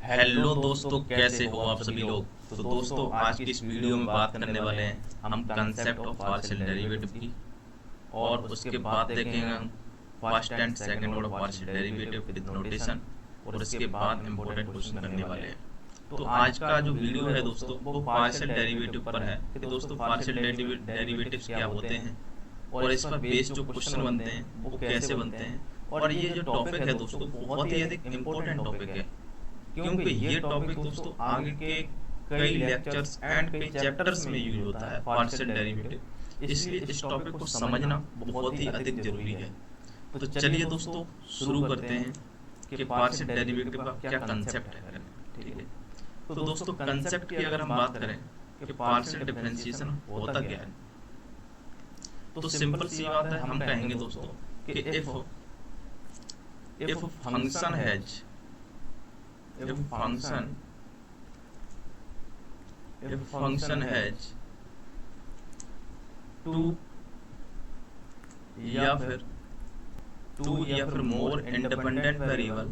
Hello दोस्तों, कैसे हो आप सभी लोग। तो दोस्तों, आज की इस वीडियो में बात करने वाले हैं हम कंसेप्ट ऑफ पार्शियल डेरिवेटिव की। और उसके बाद देखेंगे हम first and second order partial derivative with notation. और उसके बाद इंपॉर्टेंट क्वेश्चन करने वाले हैं। तो आज का जो वीडियो है दोस्तों, वो पार्शियल डेरिवेटिव पर है कि दोस्तों पार्शियल डेरिवेटिव्स क्या होते हैं और इस पर बेस्ड जो क्वेश्चन बनते हैं वो कैसे बनते हैं। और ये जो टॉपिक है दोस्तों, बहुत ही अधिक इम्पोर्टेंट टॉपिक है, क्योंकि ये टॉपिक दोस्तों आगे के कई लेक्चर्स एंड कई चैप्टर्स में यूज होता है पार्शियल डेरिवेटिव। इसलिए इस टॉपिक को समझना बहुत ही अधिक जरूरी है। तो चलिए दोस्तों, शुरू करते हैं कि पार्शियल डेरिवेटिव का क्या कंसेप्ट है। ठीक है, तो दोस्तों कंसेप्ट की अगर हम बात करें कि पार्शियल डिफरेंशिएशन होता क्या है, तो सिंपल सी बात है, हम कहेंगे दोस्तों कि if function has if function has two या फिर more independent variable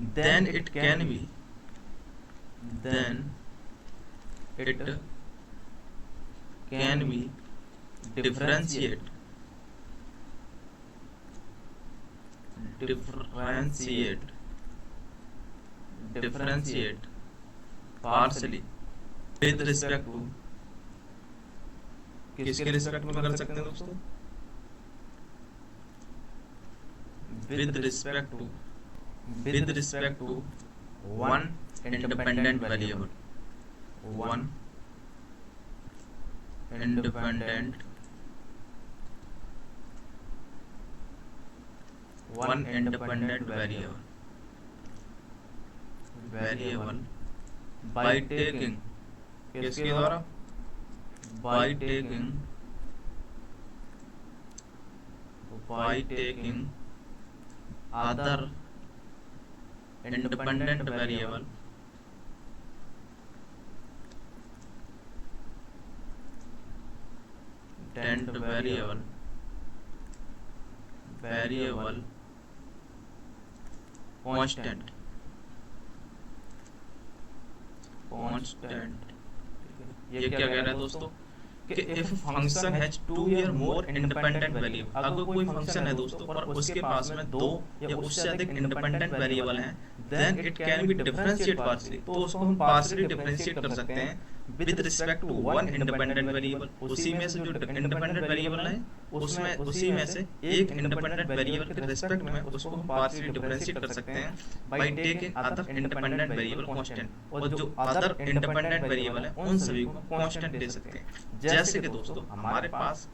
then it can be differentiate partially with respect to, किसके रिस्पेक्ट में कर सकते हैं दोस्तों, with respect to one independent variable, one independent variable by taking, किसके द्वारा, by taking other independent variable constant। ये क्या कह रहा है दोस्तों कि इफ फंक्शन हैज टू या मोर इंडिपेंडेंट वेरिएबल, अगर कोई फंक्शन है दोस्तों और उसके पास में दो या उससे अधिक इंडिपेंडेंट वेरिएबल हैं, then it can be differentiate partially, तो उसको हम पार्शियली डिफरेंशिएट कर सकते हैं with respect to one independent variable. उसी में से जो इंडिपेंडेंट वेरिएबल है उसमें उसी में से एक इंडिपेंडेंट वेरिएबल के रिस्पेक्ट में उसको हम पार्शियली डिफरेंशिएट कर सकते हैं by taking other independent variable constant. और जो अदर इंडिपेंडेंट वेरिएबल है उन सभी को कांस्टेंट दे सकते हैं। जैसे कि दोस्तों हमारे पास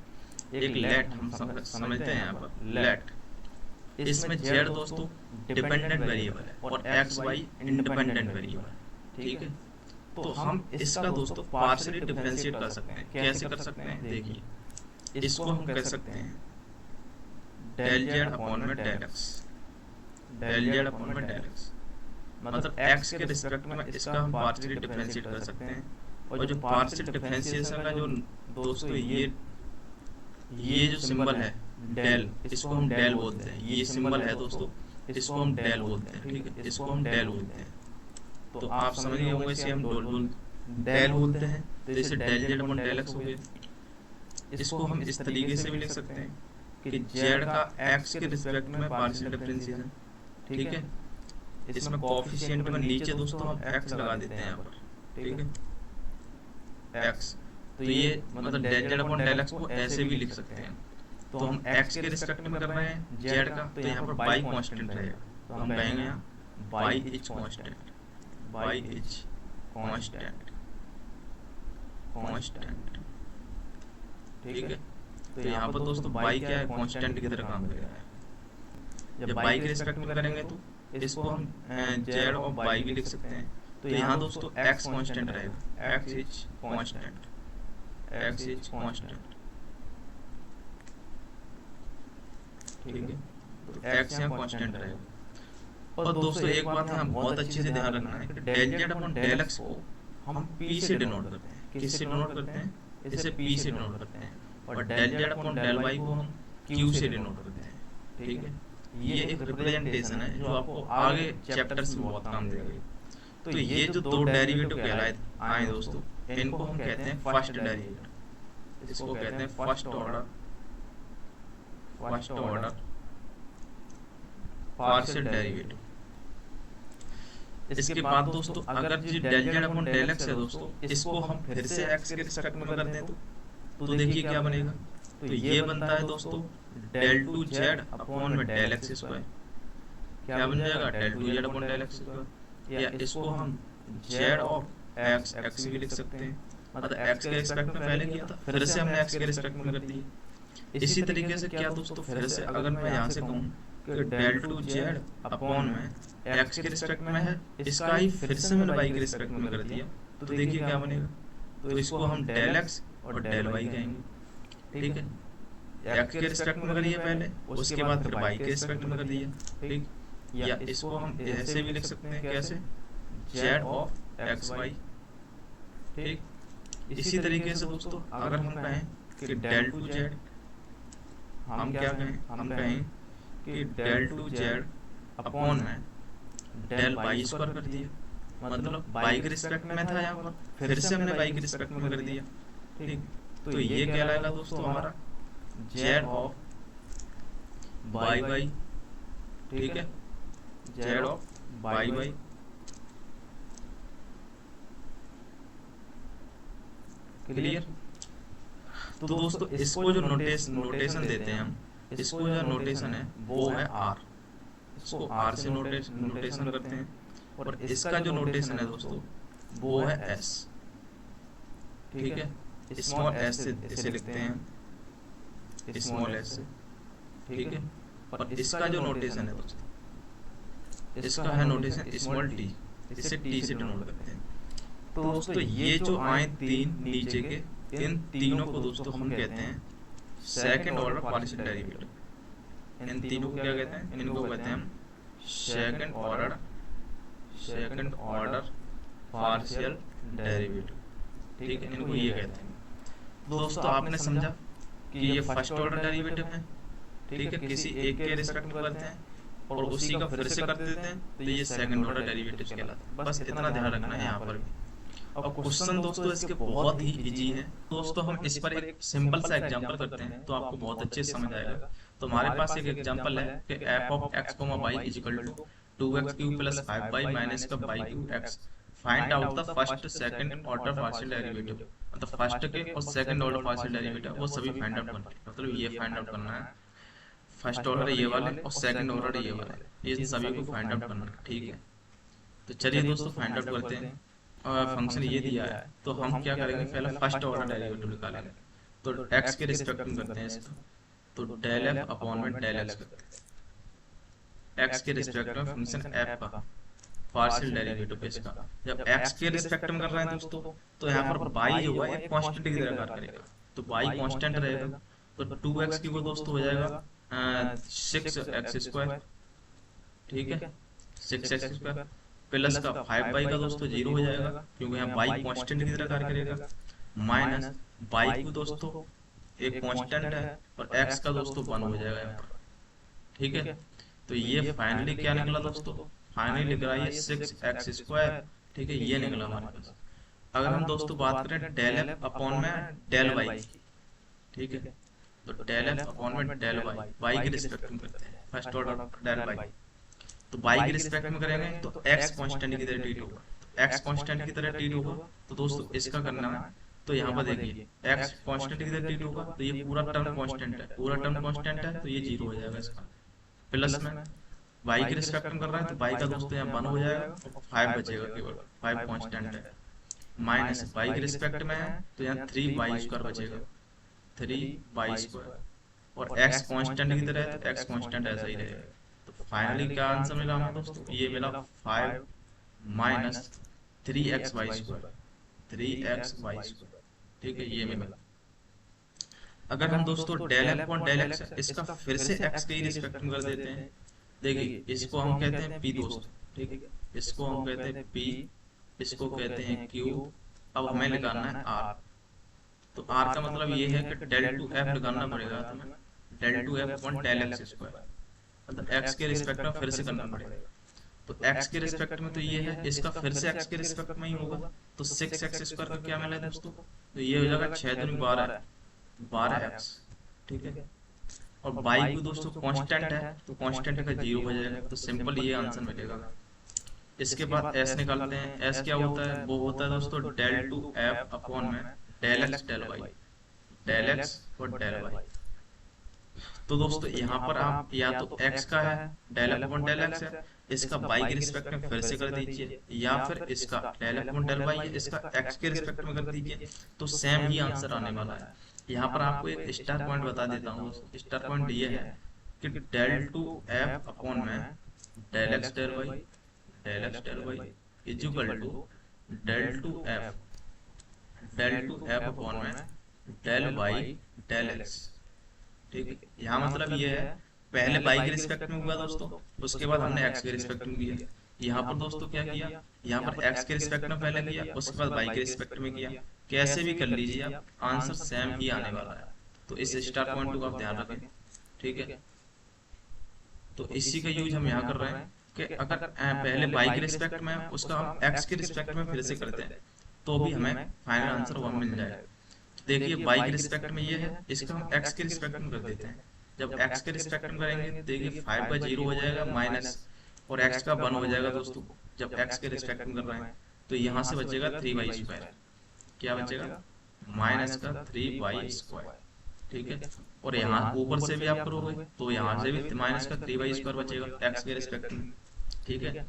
एक लेट, हम समझते हैं यहाँ पर लेट, इसमें जेड दोस्तों डिपेंडेंट वेरिएबल है और एक्स वाई इंडिपेंडेंट वेरिएबल। ठीक है, तो हम इसका दोस्तों पार्शियली डिफरेंशिएट कर सकते हैं। कैसे कर सकते हैं, देखिए, इसको हम कह सकते हैं डेल जेड अपॉन में डेल एक्स, मतलब एक्स के रिस्पेक्ट में इसका हम पार्शियली डिफरेंशिएट कर सकते हैं। और जो पार्शियल डिफरेंशिएशन का जो दोस्तों ये जो सिंबल है डेल, इसको हम डेल बोलते हैं। ये सिंबल है दोस्तों, इसको हम डेल बोलते हैं। ठीक है, इसको हम डेल बोलते हैं। तो आप समझ गए होंगे इसे हम डेल बोलते हैं। तो जैसे del Z upon del x हो गया। इसको हम इस तरीके से भी लिख सकते हैं कि जेड का एक्स के रिस्पेक्ट में पार्शियल डिफरेंशिएशन। ठीक है, इसमें कोएफिशिएंट में नीचे दोस्तों हम एक्स लगा देते हैं यहाँ पर। ठीक है, एक्स, तो ये मतलब del Z upon del x को ऐसे भी लिख सकते हैं। तो हम एक्स के रिस्पेक्ट में कर रहे हैं जेड का, तो यहाँ पर बाई कांस्टेंट रहेगा। तो हम कहेंगे यहाँ बाई इज कांस्टेंट, ठीक है। तो यहाँ पर दोस्तों बाई क्या है, कांस्टेंट की तरह काम कर रहा है। जब बाई के रिस्पेक्ट में करेंगे तो इसको हम जेड और बाई भी लिख सकते हैं। तो यहाँ दोस्तों एक्स कांस्टेंट रहेगा, एक्स इज कांस्टेंट, ठीक है। तो एक्स यहाँ कांस्टेंट रहेगा। और दोस्तों एक बात है बहुत अच्छे से ध्यान रखना है कि del Z upon del x को हम पी से डिनोट करते हैं। किससे डिनोट करते हैं? इसे पी से डिनोट करते हैं। और del Z upon del y को हम क्यू से डिनोट करते हैं। ठीक है, ये एक रिप्रेजेंटेशन है जो आपको आगे चैप्टर्स में बहुत काम देगा। तो ये जो दो डेरिवेटिव कहलाए आए दोस्तों, इनको हम कहते हैं फर्स्ट डेरिवेटिव। इसको कहते हैं फर्स्ट ऑर्डर पार्शियल डेरिवेटिव। इसके बाद दोस्तों अगर G del Z upon del x है दोस्तों, इसको हम फिर से एक्स के रिस्पेक्ट में कर दें तो देखिए क्या बनेगा। तो ये बनता है दोस्तों डेल टू जेड अपॉन में डेल एक्स स्क्वायर। क्या बन जाएगा? Del two Z upon del x square. या इसको हम जेड ऑफ एक्स एक्स भी लिख सकते हैं, मतलब एक्स के रिस्पेक्ट में पहले किया था, फिर से हमने एक्स के रिस्पेक्ट में कर दिया। इसी तरीके से क्या दोस्तों, फिर से अगर मैं यहाँ से कहूँ कि डेल टू जेड अपॉन में एक्स के रिस्पेक्ट में है, इसका ही फिर से मैंने वाई के रिस्पेक्ट में कर दिया, तो देखिए क्या बनेगा। तो इसको हम डेल एक्स और डेल वाई कहेंगे। ठीक है, एक्स के रिस्पेक्ट में करिए पहले, उसके बाद फिर वाई के रिस्पेक्ट में कर दिया। ठीक, या इसको हम ऐसे भी लिख सकते हैं, कैसे? Z of x y. ठीक, इसी तरीके से दोस्तों अगर हम कहें कि डेल टू जेड, हम क्या कहें? हम कहें कि डेल टू जेड अपॉन में डेल वाई स्क्वायर कर दिया, मतलब वाई के रिस्पेक्ट में था यहाँ पर, फिर से हमने वाई के रिस्पेक्ट में कर दिया। ठीक, तो ये कहलाएगा दोस्तों हमारा जेड ऑफ वाई वाई। ठीक है, z of y y. Clear? तो दोस्तों इसको जो नोटेशन देते हैं हम, इसको जो नोटेशन है वो है आर। इसको आर से नोटेशन करते हैं। और इसका जो नोटेशन है दोस्तों वो है एस। ठीक है, स्मॉल एस से इसे लिखते हैं, स्मॉल एस से। ठीक है, और इसका जो नोटेशन है दोस्तों, इसका है नोटेशन स्मॉल टी, इसे टी से डिनोट करते हैं। तो दोस्तों ये जो आए तीन नीचे के, इन तीनों को दोस्तों हम कहते हैं सेकंड ऑर्डर पार्शियल डेरिवेटिव। इन तीनों को क्या कहते हैं? इनको कहते हैं हम सेकंड ऑर्डर पार्शियल डेरिवेटिव। ठीक है, इनको ये कहते हैं। दोस्तों आपने समझा कि ये फर्स्ट ऑर्डर डेरिवेटिव है। ठीक है, किसी एक के रिस्पेक्ट में करते हैं और उसी का फिर से कर देते हैं, तो ये सेकंड ऑर्डर डेरिवेटिव कहलाता है। बस इतना ध्यान रखना है यहाँ पर भी। अब क्वेश्चन दोस्तों इसके बहुत ही इजी है। दोस्तों हम इस पर एक सिंपल सा एग्जांपल करते हैं तो आपको बहुत अच्छे से समझ आएगा। तो हमारे पास एक एग्जांपल है कि f of x, y is equal to 2x cube plus 5y minus का y cube x। Find out the first second order partial derivative. मतलब फर्स्ट के और सेकंड ऑर्डर पार्शियल डेरिवेटिव वो सभी फाइंड आउट करना है। मतलब ये फाइंड आउट करना है, फर्स्ट ऑर्डर ये वाले और सेकंड ऑर्डर ये वाले, ये सभी को फाइंड आउट करना है। ठीक है, तो चलिए दोस्तों फाइंड आउट करते हैं। फंक्शन ये दिया है तो हम क्या करेंगे, पहले फर्स्ट ऑर्डर डेरिवेटिव निकालेंगे। तो x के रिस्पेक्ट में करते हैं इसको, तो डेल f अपॉन में डेल x करते हैं। x के रिस्पेक्ट में फंक्शन f का पार्शियल डेरिवेटिव इसका। जब x के रिस्पेक्ट में कर रहे हैं दोस्तों, तो यहाँ पर y जो है एक कांस्टेंट की तरह कार्य करेगा, तो y कांस्टेंट रहेगा। तो 2x की वो दोस्तों हो जाएगा 6x स्क्वायर। ठीक है, 6x स्क्वायर प्लस का 5y का दोस्तों 0 हो जाएगा, क्योंकि यहाँ y कांस्टेंट की तरह कार्य करेगा। माइनस y को दोस्तों एक कांस्टेंट है और x का दोस्तों 1 हो जाएगा यहाँ पर। ठीक है, तो ये फाइनली क्या निकला दोस्तों? फाइनली निकला ये 6x स्क्वायर। ठीक है, ये निकला हमारे पास। अगर हम दोस्तों बात करें डेल f अपॉन में डेल y की, ठीक है, तो डेल f अपॉन में डेल y के रिस्पेक्ट में करते हैं, फर्स्ट ऑर्डर डेल y। तो y के रिस्पेक्ट में करेंगे तो x कांस्टेंट की तरह ट्रीट होगा। तो x कांस्टेंट की तरह ट्रीट होगा तो दोस्तों इसका करना है, तो यहाँ पर देखिए x कांस्टेंट की तरह ट्रीट होगा, तो ये पूरा टर्म कांस्टेंट है, पूरा टर्म कांस्टेंट है, तो ये 0 हो जाएगा इसका। प्लस में y के रिस्पेक्ट में कर रहे हैं तो y का दोस्तों यहाँ 1 हो जाएगा, 5 बचेगा, केवल 5 कांस्टेंट है। माइनस y के रिस्पेक्ट में है तो यहाँ 3y स्क्वायर बचेगा, 3y स्क्वायर। और x कांस्टेंट की तरह है तो x कांस्टेंट ऐसा ही रहेगा। तो फाइनली क्या आंसर मिला हमें दोस्तों? ये मिला 5 minus 3xy square, 3xy square. ठीक है, ये मिला। अगर हम दोस्तों del f upon del x इसका फिर से x के रिस्पेक्ट में कर देते हैं, देखिए इसको हम कहते हैं पी दोस्त, ठीक है, इसको हम कहते हैं पी, इसको कहते हैं क्यू। अब हमें निकालना है आर। तो आर का मतलब ये है कि डेल टू एफ निकालना पड़ेगा तुम्हें, del two f upon del x square, मतलब एक्स के रिस्पेक्ट में फिर से करना पड़ेगा। तो एक्स के रिस्पेक्ट में तो ये है, इसका फिर से एक्स के रिस्पेक्ट में ही होगा, तो 6x² का क्या मिला है दोस्तों, तो ये हो जाएगा 6 दूनी 12, 12x, ठीक है। और बाई को दोस्तों कांस्टेंट है, तो कांस्टेंट का 0 हो जाएगा, तो सिंपल ये आंसर मिलेगा। इसके बाद एस निकालते हैं, एस क्या होता है, वो होता है दोस्तों डेल टू एफ अपॉन में del x del y, del x और डेल वाई। तो दोस्तों यहाँ पर आप या तो x का है del f upon del x है, इसका y के रिस्पेक्ट में फिर से कर दीजिए, या फिर इसका del f upon del y है, इसका x के रिस्पेक्ट में कर दीजिए, तो सेम ही आंसर आने वाला है। यहाँ पर आपको एक स्टार पॉइंट बता देता हूँ, स्टार पॉइंट ये है कि डेल टू एफ अपॉन में del x del y, del x del y is equal to del two f upon में डेल वाई डेल एक्स, ठीक है। यहाँ मतलब ये है पहले बाई के रिस्पेक्ट में हुआ दोस्तों, उसके बाद हमने एक्स के रिस्पेक्ट में किया। यहाँ पर दोस्तों क्या किया, यहाँ पर एक्स के रिस्पेक्ट में पहले किया, उसके बाद बाई के रिस्पेक्ट में किया। कैसे भी कर लीजिए आप, आंसर सेम ही आने वाला है। तो इस स्टार पॉइंट को आप ध्यान रखें, ठीक है। तो इसी का यूज हम यहाँ कर रहे हैं कि अगर पहले बाई के रिस्पेक्ट में उसका हम एक्स के रिस्पेक्ट में फिर से करते हैं, तो भी हमें फाइनल आंसर 1 मिल जाएगा। देखिए बाई के रिस्पेक्ट में ये है, इसका हम एक्स के रिस्पेक्ट में कर देते हैं। जब एक्स के रिस्पेक्ट में करेंगे देखिए 5 का 0 हो जाएगा माइनस, और एक्स का 1 हो जाएगा दोस्तों। जब एक्स के रिस्पेक्ट में कर रहे हैं तो यहाँ से बचेगा 3y², क्या बचेगा, माइनस का 3y², ठीक है। और यहाँ ऊपर से भी आप करोगे तो यहाँ से भी माइनस का 3y² बचेगा एक्स के रिस्पेक्ट में, ठीक है।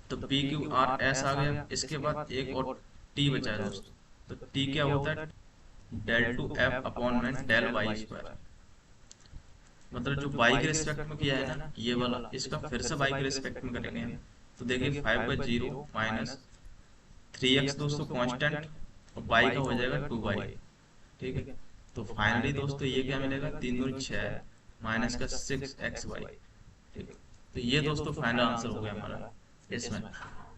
तो पी क्यू आर एस आ गया। इसके बाद एक और टी बचा है दोस्तों, तो टी क्या होता है, डेल टू एफ अपॉन में डेल y², मतलब जो y के रिस्पेक्ट में किया है ना ये वाला, इसका फिर से y के रिस्पेक्ट में करेंगे हम। तो देखिए 5 का 0 माइनस 3x दोस्तों कांस्टेंट, और y का हो जाएगा 2y, ठीक है। तो फाइनली दोस्तों ये क्या मिलेगा, 3 दूनी 6 माइनस का 6xy, ठीक है। तो ये दोस्तों फाइनल आंसर हो गया हमारा इसमें।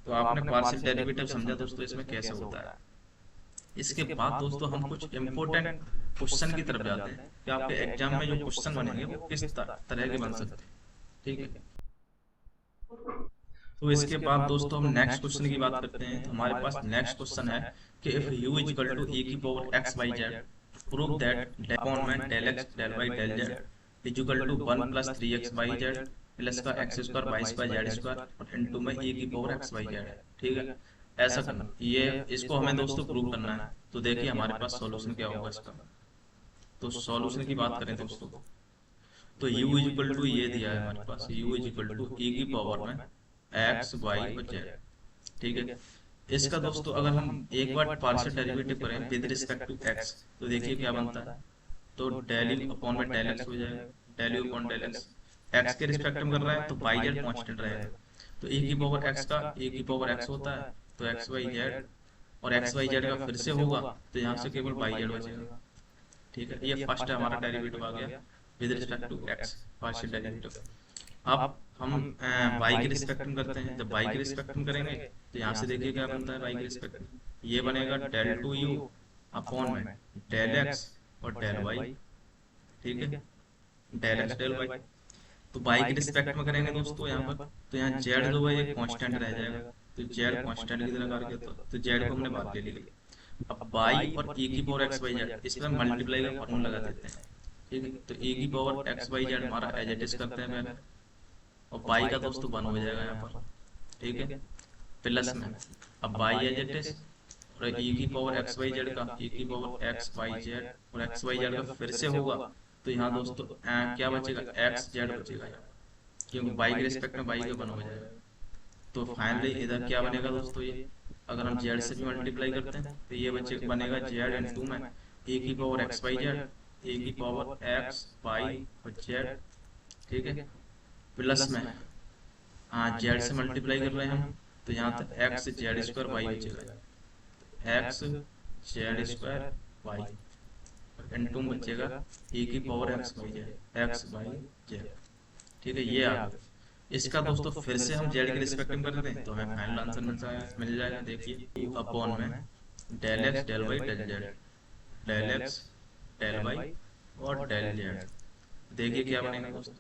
तो आपने पार्शियल डेरिवेटिव समझा दोस्तों इसमें कैसे होता है। इसके बाद दोस्तों हम कुछ इम्पोर्टेंट क्वेश्चन की तरफ जाते हैं कि आपके एग्जाम में जो क्वेश्चन बनेंगे वो किस तरह के बन सकते हैं, ठीक है। तो इसके बाद दोस्तों हम नेक्स्ट क्वेश्चन की बात करते हैं। तो हमारे पास नेक्स्ट क्वेश्चन है कि if u is equal to e की power x by z, prove that del upon में del x del y del z is equal to 1 plus 3x by z plus का x² बाई by z² और into में e की power x by z, ठीक है। ऐसा करना, ये इसको हमें दोस्तों प्रूव करना है। तो देखिए हमारे पास सॉल्यूशन क्या होगा इसका। तो सॉल्यूशन की बात करें दोस्तों, तो u इज इक्वल टू ये दिया है हमारे पास, u is equal to e की पावर में x y और z, ठीक है। इसका दोस्तों अगर हम एक बार पार्शियल डेरिवेटिव करें विद रिस्पेक्ट टू x, तो देखिए क्या बनता है, तो डेल यू अपॉन में डेल x हो जाएगा, del u upon del x, x के रिस्पेक्ट में कर रहा है तो y z कांस्टेंट रहेगा। तो e की पावर x का e की पावर x होता है, तो x y z, और x y z का फिर से होगा तो यहाँ से केवल y z बचेगा, ठीक है। ये फर्स्ट है हमारा डेरिवेटिव आ गया with respect to x, partial derivative. अब हम y के रिस्पेक्ट में करते हैं। जब y के रिस्पेक्ट में करेंगे तो यहाँ से देखिए क्या बनता है, y के रिस्पेक्ट में ये बनेगा डेल टू यू अपॉन में डेल x और डेल y, ठीक है, डेल x डेल y। तो y के रिस्पेक्ट में करेंगे दोस्तों यहाँ पर, तो यहाँ z जो है ये कांस्टेंट रह जाएगा, तो z कांस्टेंट की तरह करके तो z को हमने बाहर ले लिया। अब y और e की पावर x y z, इसमें मल्टीप्लाई का फॉर्मूला लगा देते हैं, ठीक है। तो e की पावर x y z हमारा एज इट इज करते हैं पहले, और y का दोस्तों 1 हो जाएगा यहाँ पर, ठीक है, प्लस में अब y एज इट इज, और e की पावर x y z का e की पावर x y z और x y z का फिर से होगा, तो यहाँ दोस्तों क्या बचेगा, x z बचेगा, क्योंकि y के रिस्पेक्ट में y का 1 हो जाएगा। तो फाइनली इधर क्या बनेगा दोस्तों, ये अगर हम z से भी मल्टीप्लाई करते हैं तो ये बनेगा z इनटू में e की power x y z, e की पावर x y और z, ठीक है, प्लस में हाँ z से मल्टीप्लाई कर रहे हैं हम, तो यहाँ तक x z² y बचेगा, x z² y इनटू बचेगा e की पावर x by z, ठीक है, ये आ गया। इसका दोस्तों फिर से हम जेड के रिस्पेक्ट में कर दें तो हमें फाइनल आंसर मिल जाएगा। देखिए यू अपॉन में del x del y del z, del x del y और डेल जेड। देखिए क्या बनेगा दोस्तों,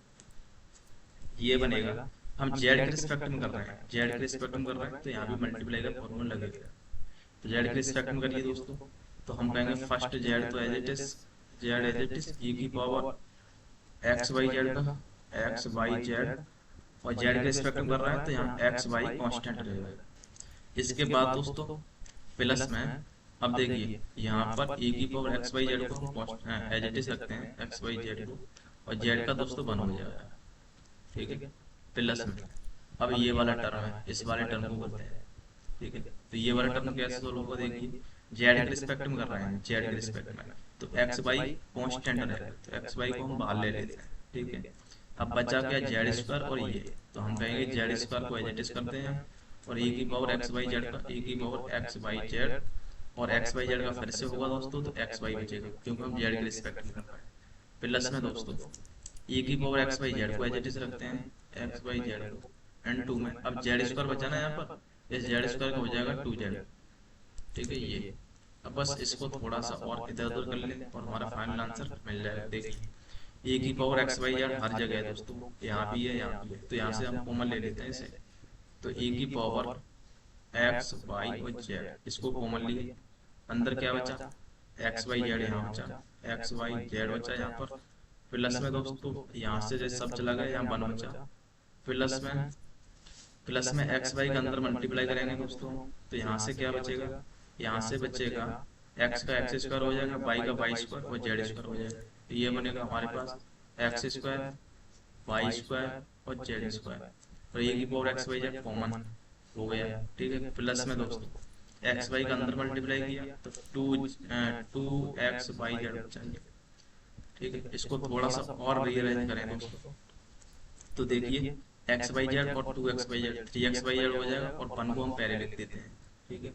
ये बनेगा। हम जेड के रिस्पेक्ट में कर रहे हैं, जेड के रिस्पेक्ट में कर रहे हैं तो यहाँ भी मल्टीप्लाई का फॉर्मूला लगेगा। तो जेड के रिस्पेक्ट में करिए दोस्तों, तो हम कहेंगे फर्स्ट जेड तो as it is, Z as it is E की पावर एक्स वाई जेड का, एक्स वाई जेड, और जेड के रिस्पेक्ट में कर रहा है तो यहाँ एक्स वाई कांस्टेंट रहेगा। इसके बाद दोस्तों प्लस में, अब देखिए यहाँ पर e की पावर एक्स वाई जेड को हम एज इट इज रखते हैं एक्स वाई जेड को, और जेड का दोस्तों 1 हो जाएगा, ठीक है, प्लस में। अब ये वाला टर्म है, इस वाले टर्म को करते हैं, ठीक है। तो ये वाला टर्म कैसे सोल्व होगा, देखिए जेड के रिस्पेक्ट में कर रहे हैं, जेड के रिस्पेक्ट में, तो एक्स वाई कांस्टेंट रहेगा, तो एक्स वाई को हम बाहर ले लेते हैं, ठीक है। अब बचा क्या जेड स्क्वायर और ये, तो हम कहेंगे जेड स्क्वायर को एज इट इज करते हैं, और e की पावर एक्स वाई जेड का, e की पावर एक्स वाई जेड, और एक्स वाई जेड का फिर से होगा दोस्तों, तो एक्स वाई बचेगा क्योंकि हम जेड के रिस्पेक्ट में कर रहे हैं। प्लस में दोस्तों e की पावर एक्स वाई जेड को एज इट इज रखते हैं एक्स वाई जेड को, एंड 2 में अब जेड स्क्वायर बचा ना यहाँ पर, इस जेड स्क्वायर का हो जाएगा 2z, ठीक है। ये अब बस इसको थोड़ा सा और इधर उधर कर लें और हमारा फाइनल आंसर मिल जाएगा। देखिए e की पावर एक्स वाई जेड हर जगह है दोस्तों, यहाँ भी है यहाँ भी है, तो यहाँ से हम कॉमन ले लेते हैं इसे, तो e की पावर एक्स वाई और जेड, इसको कॉमन लिए, अंदर क्या बचा एक्स वाई जेड, यहाँ बचा एक्स वाई जेड बचा यहाँ पर, प्लस में दोस्तों यहाँ से जैसे सब चला गया यहाँ 1 बचा, प्लस में, प्लस में एक्स वाई का अंदर मल्टीप्लाई करेंगे दोस्तों, तो यहाँ से क्या बचेगा, यहाँ से बचेगा एक्स का एक्स स्क्वायर हो जाएगा, वाई का वाई स्क्वायर और जेड स्क्वायर हो जाएगा। तो ये बनेगा हमारे पास एक्स स्क्वायर वाई स्क्वायर और जेड स्क्वायर, और ये की power x Y z common हो गया, ठीक है। प्लस में दोस्तों एक्स वाई का अंदर मल्टीप्लाई किया तो 2 एक्स वाई जेड बचेंगे, ठीक है। इसको थोड़ा सा और रीअरेंज करें दोस्तों, तो देखिए एक्स वाई जेड और 2 x Y z 3 x Y z हो जाएगा, और 1 को हम पहले लिख देते हैं, ठीक है।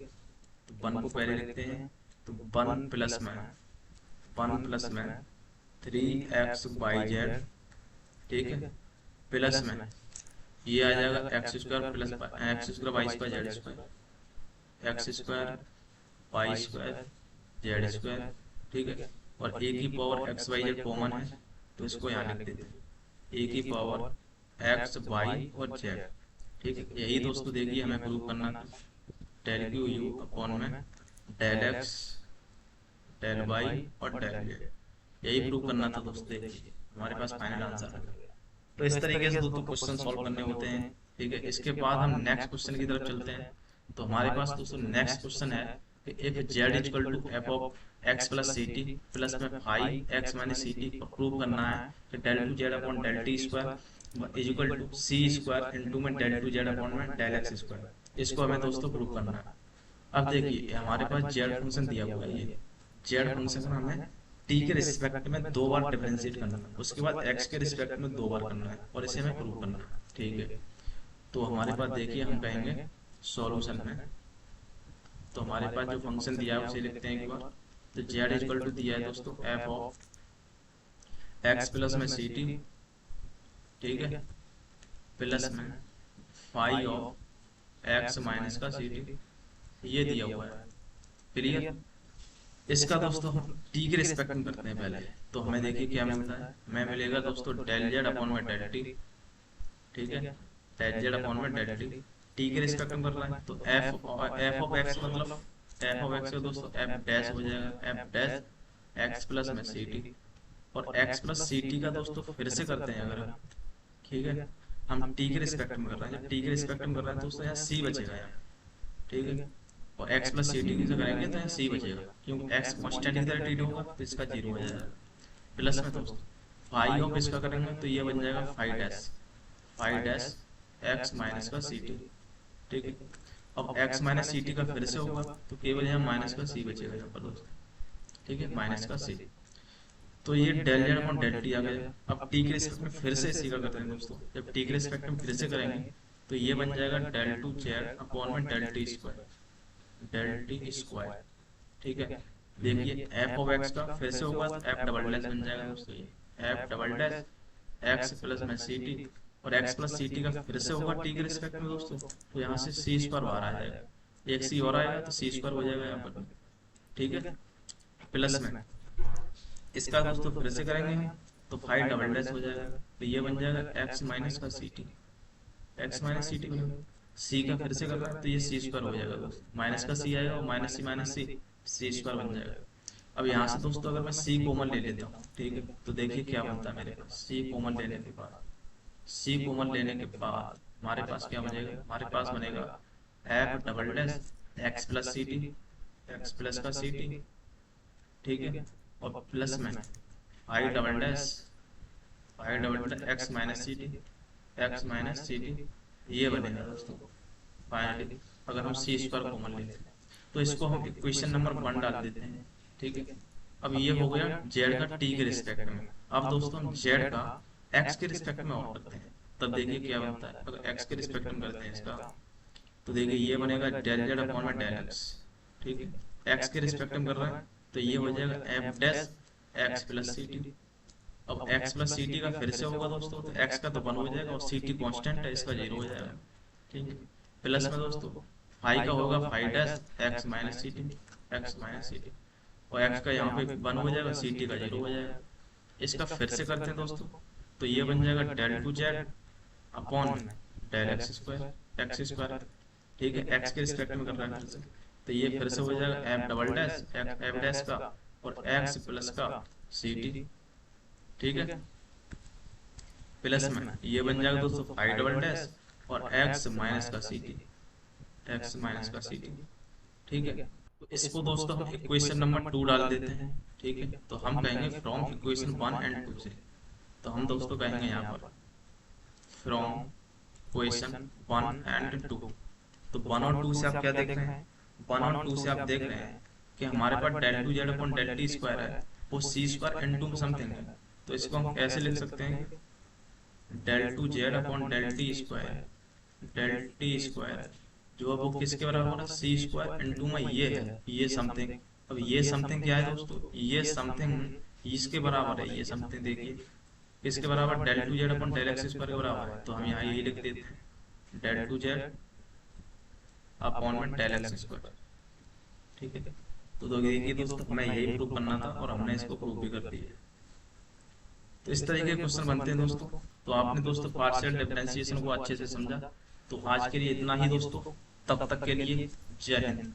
तो 1 को पहले लिखते हैं, तो 1 प्लस में 3 एक्स वाई जेड, ठीक है, प्लस में ये आ जाएगा x square plus x square y square z square, x square y square z square, ठीक है। और ए की power x Y z common है तो इसको यहाँ लिख देते हैं ए की पावर एक्स वाई और जेड, ठीक है। यही दोस्तों देखिए हमें प्रूव करना था, डेल क्यू यू अपॉन में डेल एक्स डेल वाई और डेल जेड, यही प्रूव करना था दोस्तों। देखिए हमारे पास फाइनल आंसर है। तो इस तरीके से दोस्तों क्वेश्चन सॉल्व करने होते हैं, ठीक है। इसके बाद हम नेक्स्ट क्वेश्चन की तरफ चलते हैं। तो हमारे पास दोस्तों नेक्स्ट क्वेश्चन है कि if z equal to f of x plus c t plus में 5x माइनस सी टी, प्रूव करना है कि del two Z upon del T square is equal to c square into में डेल टू जेड अपॉन में del x square. इसको हमें दोस्तों prove करना है। अब देखिए हमारे पास जेड फंक्शन दिया हुआ है, ये जेड फंक्शन को हमें टी के रिस्पेक्ट में 2 बार डिफरेंशिएट करना है, उसके बाद एक्स के रिस्पेक्ट में 2 बार करना है, और इसे हमें प्रूव करना है, ठीक है। तो हमारे पास देखिए हम कहेंगे सॉल्यूशन में, तो हमारे पास जो फंक्शन दिया है उसे लिखते हैं एक बार। तो जेड इक्वल टू दिया है दोस्तों एफ ऑफ एक्स प्लस में सी टी, ठीक है, प्लस में फाइव ऑफ एक्स माइनस का सी टी, ये दिया हुआ है, क्लियर। इसका दोस्तों हम टी के रिस्पेक्ट में करते हैं पहले, तो हमें देखिए क्या मिलता है, हमें मिलेगा दोस्तों डेल जेड अपॉन में डेल टी, ठीक है, डेल जेड अपॉन में डेल टी, टी के रिस्पेक्ट में कर रहा है, तो एफ ऑफ एक्स मतलब एफ ऑफ एक्स का दोस्तों एफ डैश हो जाएगा, एफ डैश एक्स प्लस में सी टी, और एक्स प्लस सी टी का दोस्तों फिर से करते हैं अगर, ठीक है। हम टी के रिस्पेक्ट में कर रहे हैं, जब टी के रिस्पेक्ट में कर रहे हैं दोस्तों यहाँ सी बचेगा यहाँ, ठीक है, और x प्लस सी टी से करेंगे तो यहाँ सी बचेगा, क्योंकि x कांस्टेंट की तरह ट्रीट होगा तो इसका 0 हो जाएगा। प्लस में दोस्तों फाइव ऑफ इसका करेंगे तो ये बन जाएगा 5 डैश x माइनस का सी टी, ठीक है। अब x माइनस सी टी का फिर से होगा तो केवल यहाँ माइनस का सी बचेगा यहाँ पर दोस्तों, ठीक है, माइनस का सी। तो ये del Z upon del T आ गया। अब टी के रिस्पेक्ट में फिर से इसी का करते हैं दोस्तों, जब टी के रिस्पेक्ट में फिर से करेंगे तो ये बन जाएगा डेल टू जेड अपॉन में del T square, del T square, ठीक है। देखिए एफ ऑफ एक्स का फिर से होगा तो एफ डबल डैश बन जाएगा दोस्तों, ये F double dash x plus में सी टी और x प्लस सी टी का फिर से होगा t के रिस्पेक्ट में दोस्तों, तो यहाँ से सी स्क्वायर बाहर आ जाएगा, एक सी और आएगा तो सी स्क्वायर हो जाएगा यहाँ पर, ठीक है। प्लस में इसका दोस्तों फिर से करेंगे हम, तो फाइव डबल डैश हो जाएगा, तो ये बन जाएगा x माइनस का सी टी, एक्स माइनस सी टी बनेगा। सी का फिर से कर रहा है तो ये सी स्क्वायर हो जाएगा दोस्तों, माइनस का सी आएगा और माइनस सी स्क्वायर बन जाएगा। अब यहाँ से दोस्तों अगर मैं सी कॉमन ले लेता हूँ, ठीक है, तो देखिए क्या बनता है मेरे पास। सी कॉमन लेने के बाद हमारे पास क्या बनेगा, हमारे पास बनेगा f double dash x plus c T, x plus का सी टी, ठीक है, और प्लस में five double dash x minus C T, x minus सी टी, ये बनेगा दोस्तों। फाइनली अगर हम सी स्क्वायर कॉमन लेते हैं तो इसको हम इक्वेशन नंबर 1 डाल देते हैं, ठीक है। अब ये हो गया जेड का टी के रिस्पेक्ट में। अब दोस्तों हम जेड का एक्स के रिस्पेक्ट में और करते हैं, तब देखिए क्या बनता है। अगर एक्स के रिस्पेक्ट में करते हैं इसका, तो देखिए ये बनेगा डेल जेड अपॉन में डेल एक्स, ठीक है। एक्स के रिस्पेक्ट में कर रहे हैं तो ये हो जाएगा f dash x plus c t. अब x प्लस सी टी का फिर से होगा दोस्तों, तो x का तो 1 हो जाएगा और सी टी कॉन्स्टेंट है, इसका 0 हो जाएगा, ठीक है। प्लस में दोस्तों फाइव का होगा फाइव डैश एक्स माइनस सी टी, और x का यहाँ पे 1 हो जाएगा, सी टी का 0 हो जाएगा। इसका फिर से करते हैं दोस्तों, तो ये बन जाएगा del two Z upon del x square, ठीक है। x के रिस्पेक्ट में कर रहा है फिर से, तो ये फिर से हो जाएगा F double dash F dash का और x प्लस का सी टी, ठीक है। प्लस में ये बन जाएगा दोस्तों फाइव डबल डैश और x माइनस का सी टी, ठीक है। तो इसको दोस्तों हम इक्वेशन नंबर 2 डाल देते हैं, ठीक है। तो हम कहेंगे फ्रॉम इक्वेशन 1 एंड 2 से, तो हम दोस्तों कहेंगे यहाँ पर फ्रॉम इक्वेशन 1 एंड 2। तो 1 और 2 से आप क्या देख रहे हैं, 1 और 2 से आप देख रहे हैं कि हमारे पास del two Z upon del T square है, वो C square into something है। तो इसको हम कैसे लिख सकते हैं, del two Z upon del T square जो अब वो किसके बराबर हो रहा है, सी स्क्वायर एन टू में ये है, ये समथिंग। अब ये समथिंग क्या है दोस्तों, ये समथिंग इसके बराबर है, ये समथिंग देखिए किसके बराबर, del two Z upon del x square के बराबर है। तो हम यहाँ ये लिख देते हैं डेल टू जेड अपॉन में डेल एक्स स्क्वायर, ठीक है। तो देखिए दोस्तों हमें यही प्रूव करना था और हमने इसको प्रूव भी कर दिया। तो इस तरीके के क्वेश्चन बनते हैं दोस्तों। तो आपने दोस्तों पार्शियल डिफरेंशिएशन को अच्छे से समझा। तो आज के लिए इतना ही दोस्तों, तब तक के लिए जय हिंद।